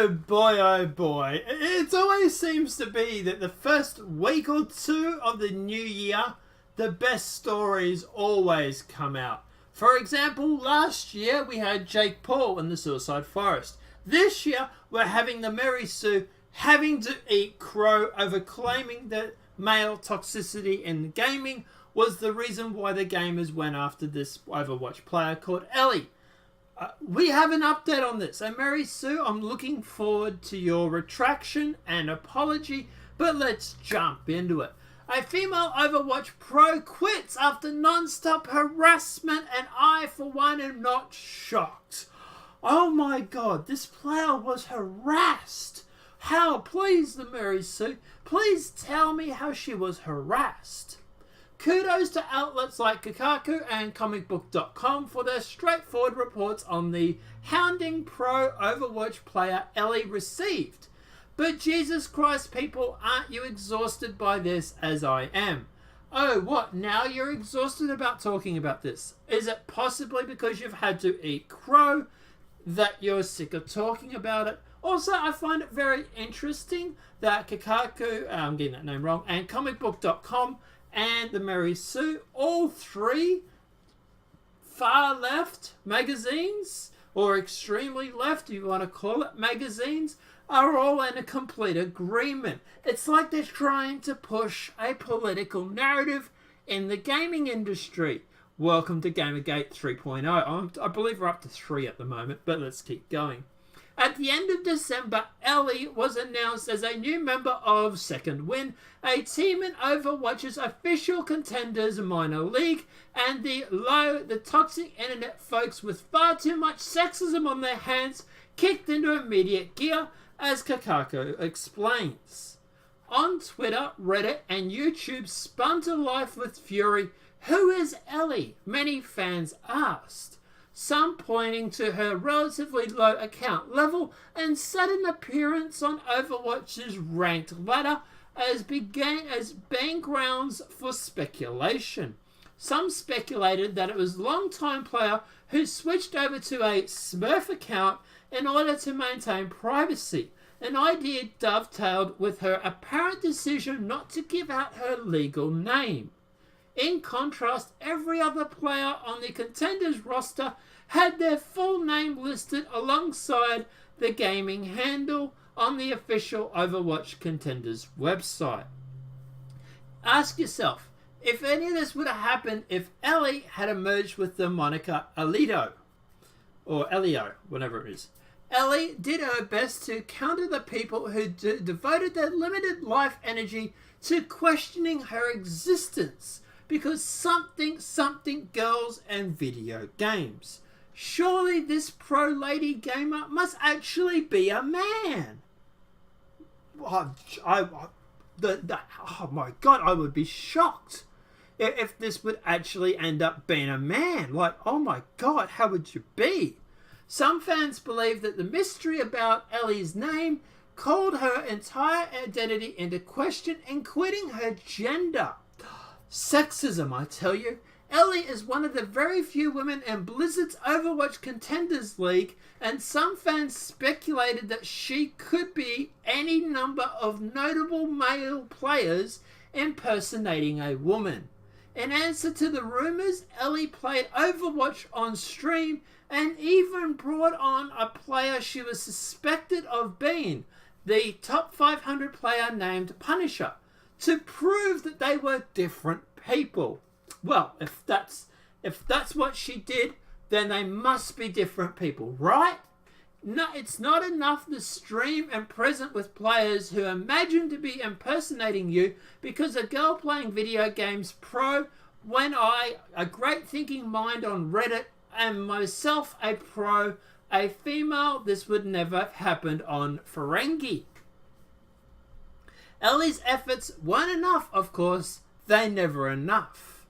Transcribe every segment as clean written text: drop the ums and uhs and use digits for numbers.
oh boy. It always seems to be that the first week or two of the new year, the best stories always come out. For example, last year we had Jake Paul in the Suicide Forest. This year we're having the Mary Sue having to eat crow over claiming that male toxicity in gaming was the reason why the gamers went after this Overwatch player called Ellie. We have an update on this. And Mary Sue, I'm looking forward to your retraction and apology, but let's jump into it. A female Overwatch pro quits after non-stop harassment, and I, for one, am not shocked. Oh my god, this player was harassed. How? Please, the Mary Sue, please tell me how she was harassed. Kudos to outlets like Kotaku and comicbook.com for their straightforward reports on the hounding pro Overwatch player Ellie received. But Jesus Christ, people, aren't you exhausted by this as I am? Oh, what? Now you're exhausted about talking about this? Is it possibly because you've had to eat crow that you're sick of talking about it? Also, I find it very interesting that Kotaku, I'm getting that name wrong, and comicbook.com and the Mary Sue, all three far left magazines, or extremely left, if you want to call it, magazines, are all in a complete agreement. It's like they're trying to push a political narrative in the gaming industry. Welcome to Gamergate 3.0. I believe we're up to 3 at the moment, but let's keep going. At the end of December, Ellie was announced as a new member of Second Win, a team in Overwatch's official contenders minor league, and the toxic internet folks with far too much sexism on their hands kicked into immediate gear, as Kotaku explains. On Twitter, Reddit, and YouTube spun to life with fury. Who is Ellie? Many fans asked. Some pointing to her relatively low account level and sudden appearance on Overwatch's ranked ladder as being grounds for speculation. Some speculated that it was longtime player who switched over to a Smurf account in order to maintain privacy, an idea dovetailed with her apparent decision not to give out her legal name. In contrast, every other player on the contenders roster had their full name listed alongside the gaming handle on the official Overwatch contenders website. Ask yourself, if any of this would have happened if Ellie had emerged with the moniker Elito, or Elio, whatever it is. Ellie did her best to counter the people who devoted their limited life energy to questioning her existence, because something girls and video games. Surely this pro lady gamer must actually be a man. Oh my god, I would be shocked if this would actually end up being a man. Like, oh my god, how would you be? Some fans believe that the mystery about Ellie's name called her entire identity into question, including her gender. Sexism, I tell you. Ellie is one of the very few women in Blizzard's Overwatch Contenders League, and some fans speculated that she could be any number of notable male players impersonating a woman. In answer to the rumours, Ellie played Overwatch on stream and even brought on a player she was suspected of being, the top 500 player named Punisher, to prove that they were different people. Well, if that's what she did, then they must be different people, right? No, it's not enough to stream and present with players who imagine to be impersonating you because a girl playing video games pro, when I, a great thinking mind on Reddit, and myself a pro, a female, this would never have happened on Ferengi. Ellie's efforts weren't enough, of course. They never enough.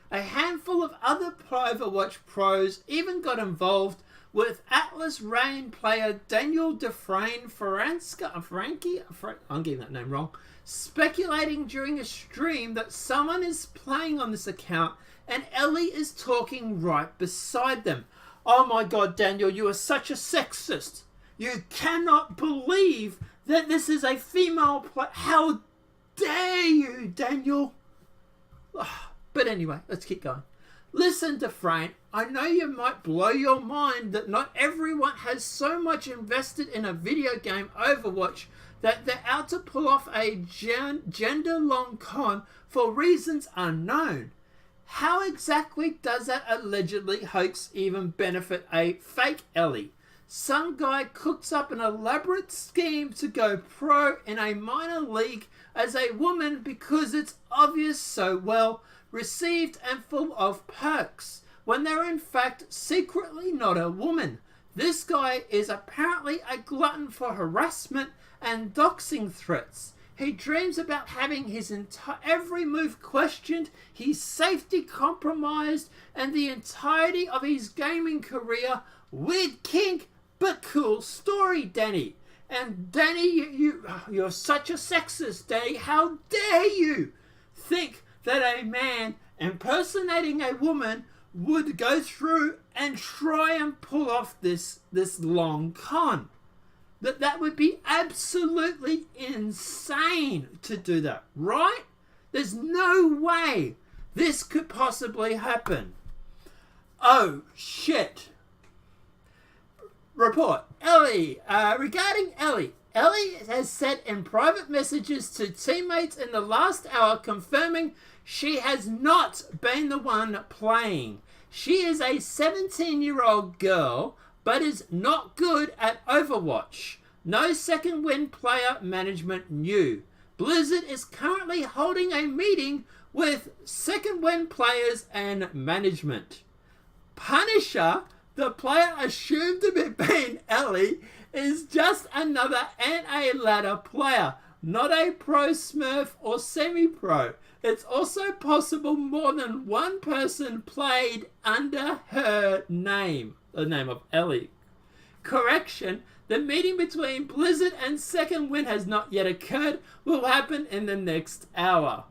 A handful of other Overwatch pros even got involved, with Atlas Reign player Daniel Dufresne Frankie, I'm getting that name wrong, speculating during a stream that someone is playing on this account and Ellie is talking right beside them. Oh my god, Daniel, you are such a sexist. You cannot believe that this is a female player. How dare you, Daniel? But anyway, let's keep going. Listen, Dufresne, I know you might blow your mind that not everyone has so much invested in a video game, Overwatch, that they're out to pull off a gender-long con for reasons unknown. How exactly does that allegedly hoax even benefit a fake Ellie? Some guy cooks up an elaborate scheme to go pro in a minor league as a woman because it's obvious so well received and full of perks, when they're in fact secretly not a woman. This guy is apparently a glutton for harassment and doxing threats. He dreams about having his every move questioned, his safety compromised, and the entirety of his gaming career. Weird kink, but cool story, Danny. And Danny, you're such a sexist, Danny. How dare you think that a man impersonating a woman would go through and try and pull off this long con? That would be absolutely insane to do that, right? There's no way this could possibly happen. Oh, shit. Report. Ellie. Regarding Ellie. Ellie has said in private messages to teammates in the last hour confirming she has not been the one playing. She is a 17-year-old girl, but is not good at Overwatch. No second win player management knew. Blizzard is currently holding a meeting with second win players and management. Punisher, the player assumed to be being Ellie, is just another NA ladder player, not a pro smurf or semi-pro. It's also possible more than one person played under her name, the name of Ellie. Correction, the meeting between Blizzard and Second Wind has not yet occurred, will happen in the next hour.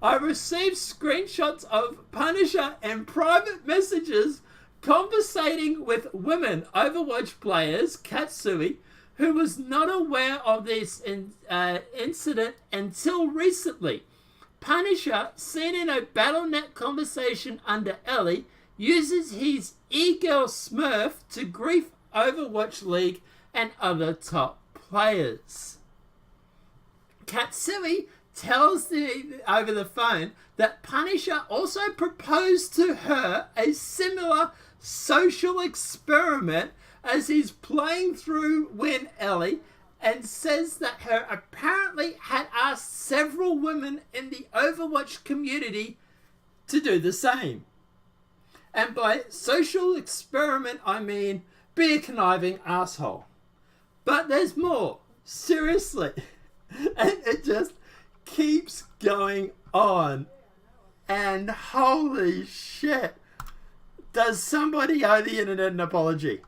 I received screenshots of Punisher and private messages conversating with women Overwatch players, Katsui, who was not aware of this incident until recently. Punisher, seen in a Battle.net conversation under Ellie, uses his e-girl Smurf to grief Overwatch League and other top players. Katsui tells over the phone that Punisher also proposed to her a similar social experiment as he's playing through Win Ellie, and says that her apparently had asked several women in the Overwatch community to do the same. And by social experiment, I mean be a conniving asshole. But there's more. Seriously. And it just keeps going on. And holy shit. Does somebody owe the internet an apology?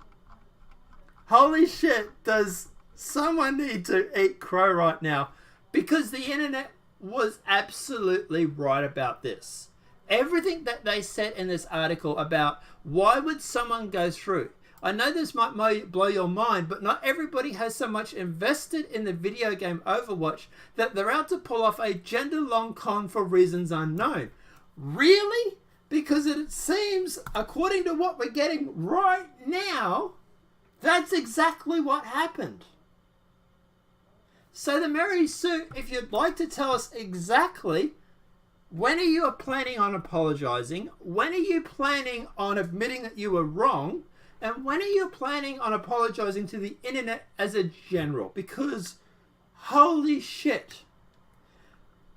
Holy shit. Does someone need to eat crow right now? Because the internet was absolutely right about this. Everything that they said in this article about why would someone go through. I know this might blow your mind, but not everybody has so much invested in the video game Overwatch that they're out to pull off a gender-long con for reasons unknown. Really? Because it seems, according to what we're getting right now, that's exactly what happened. So the Mary Sue, if you'd like to tell us exactly when are you planning on apologizing, when are you planning on admitting that you were wrong, and when are you planning on apologizing to the internet as a general? Because holy shit.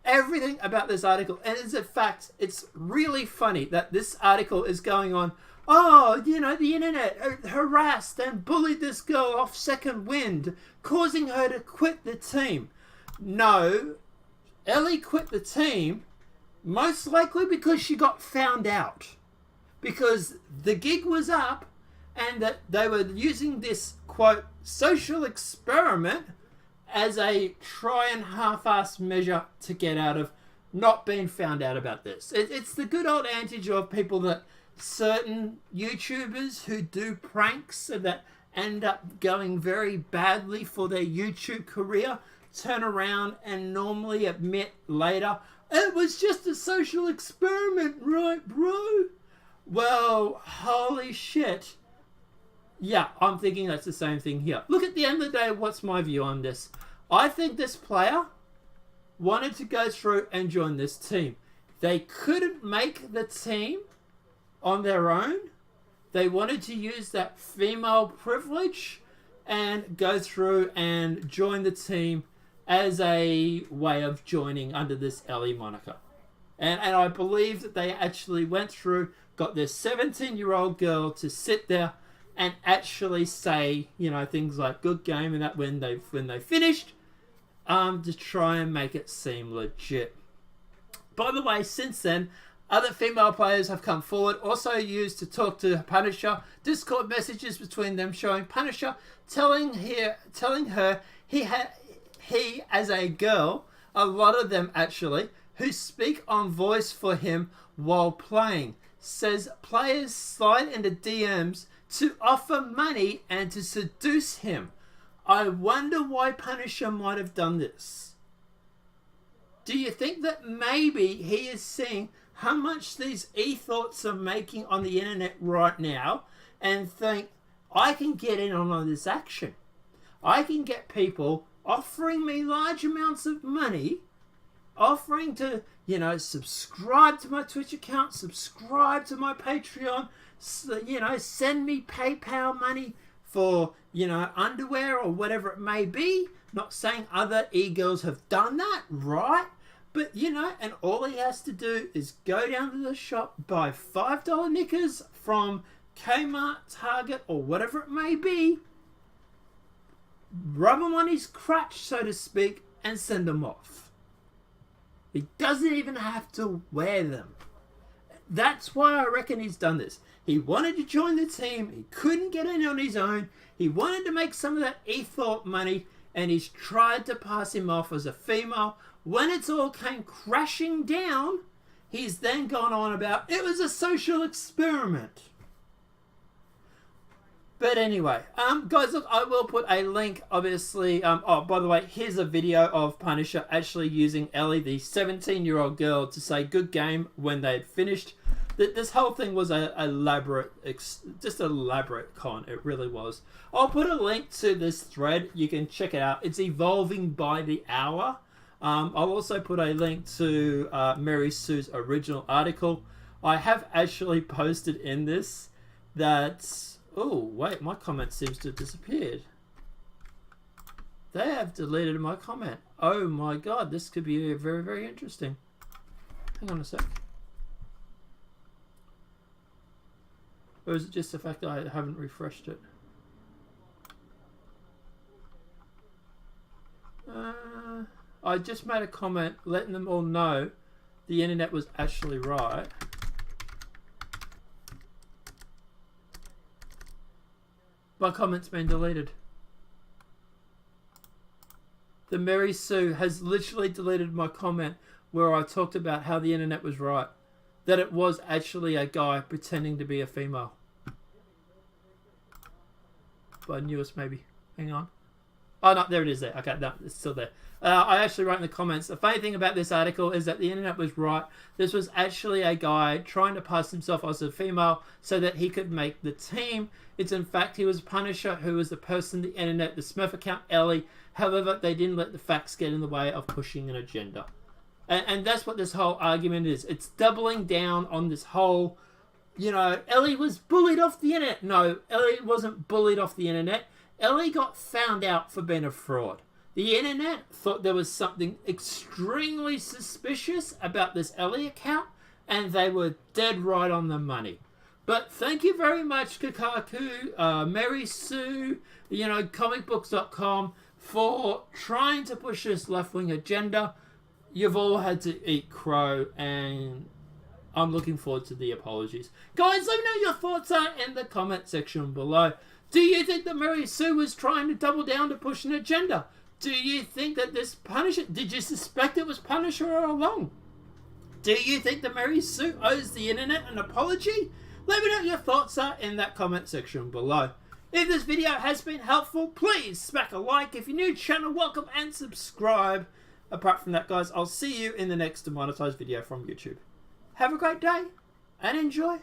Everything about this article, and as a fact, it's really funny that this article is going on. Oh, you know, the internet harassed and bullied this girl off Second Wind, causing her to quit the team. No, Ellie quit the team most likely because she got found out. Because the gig was up and that they were using this, quote, social experiment as a try and half-ass measure to get out of not being found out about this. It's the good old adage of people that certain YouTubers who do pranks and that end up going very badly for their YouTube career turn around and normally admit later, it was just a social experiment, right, bro? Well, holy shit. Yeah, I'm thinking that's the same thing here. Look, at the end of the day, what's my view on this? I think this player wanted to go through and join this team. They couldn't make the team on their own. They wanted to use that female privilege and go through and join the team as a way of joining under this Ellie moniker. And I believe that they actually went through, got this 17-year-old girl to sit there and actually say, you know, things like good game and that when they finished, to try and make it seem legit. By the way, since then, other female players have come forward, also used to talk to Punisher. Discord messages between them showing Punisher telling her he as a girl, a lot of them actually, who speak on voice for him while playing, says players slide into DMs to offer money and to seduce him. I wonder why Punisher might have done this. Do you think that maybe he is seeing how much these e-thoughts are making on the internet right now and think, I can get in on this action. I can get people offering me large amounts of money, offering to, you know, subscribe to my Twitch account, subscribe to my Patreon, you know, send me PayPal money for, you know, underwear or whatever it may be. Not saying other e-girls have done that, right? But, you know, and all he has to do is go down to the shop, buy $5 knickers from Kmart, Target, or whatever it may be, rub them on his crutch, so to speak, and send them off. He doesn't even have to wear them. That's why I reckon he's done this. He wanted to join the team. He couldn't get in on his own. He wanted to make some of that e-thought money, and he's tried to pass him off as a female. When it's all came crashing down, he's then gone on about, it was a social experiment. But anyway, guys, look, I will put a link, obviously. Oh, by the way, here's a video of Punisher actually using Ellie, the 17-year-old girl, to say good game when they had finished. This whole thing was an elaborate con. It really was. I'll put a link to this thread. You can check it out. It's evolving by the hour. I'll also put a link to Mary Sue's original article. I have actually posted in this that... Oh, wait, my comment seems to have disappeared. They have deleted my comment. Oh my god, this could be very, very interesting. Hang on a sec. Or is it just the fact that I haven't refreshed it? I just made a comment letting them all know the internet was actually right. My comment's been deleted. The Mary Sue has literally deleted my comment where I talked about how the internet was right. That it was actually a guy pretending to be a female. By newest maybe. Hang on. Oh no, there it is there. Okay, no, it's still there. I actually wrote in the comments, the funny thing about this article is that the internet was right. This was actually a guy trying to pass himself as a female so that he could make the team. It's in fact, he was Punisher, who was the person, the internet, the Smurf account, Ellie. However, they didn't let the facts get in the way of pushing an agenda. And that's what this whole argument is. It's doubling down on this whole, you know, Ellie was bullied off the internet. No, Ellie wasn't bullied off the internet. Ellie got found out for being a fraud. The internet thought there was something extremely suspicious about this Ellie account, and they were dead right on the money. But thank you very much, Kakaku, Mary Sue, you know, comicbooks.com, for trying to push this left-wing agenda. You've all had to eat crow, and I'm looking forward to the apologies. Guys, let me know what your thoughts are in the comment section below. Do you think that Mary Sue was trying to double down to push an agenda? Do you think that this Punisher... Did you suspect it was Punisher all along? Do you think that Mary Sue owes the internet an apology? Let me know what your thoughts are in that comment section below. If this video has been helpful, please smack a like. If you're new to the channel, welcome and subscribe. Apart from that, guys, I'll see you in the next demonetized video from YouTube. Have a great day and enjoy.